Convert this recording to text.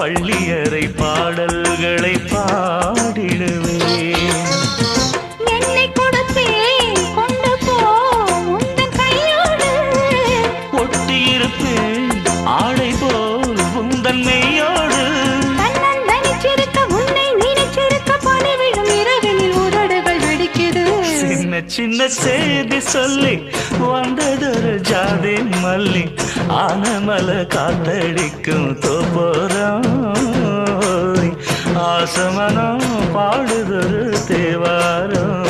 பள்ளியறை பாடல்களை பாடிடுவேன். என்னை கொடுத்தேன் கொண்டு போ உந்தன் கையோடு. ஒட்டியிருப்பேன் ஆடை போல் உந்தன் மெய்யோடு. நினைச்சிருக்க உன்னை நினைச்சிருக்க பணி விழும் இரவினில் உதடுகள் வெடிக்குது. சின்ன சின்ன செய்தி சொல்லி வந்ததொரு ஜாதி மல்லி ஆனமல காத்தடிக்கும் தோப்போரம். ஆசமனம் பாடுதொரு தேவாரம்.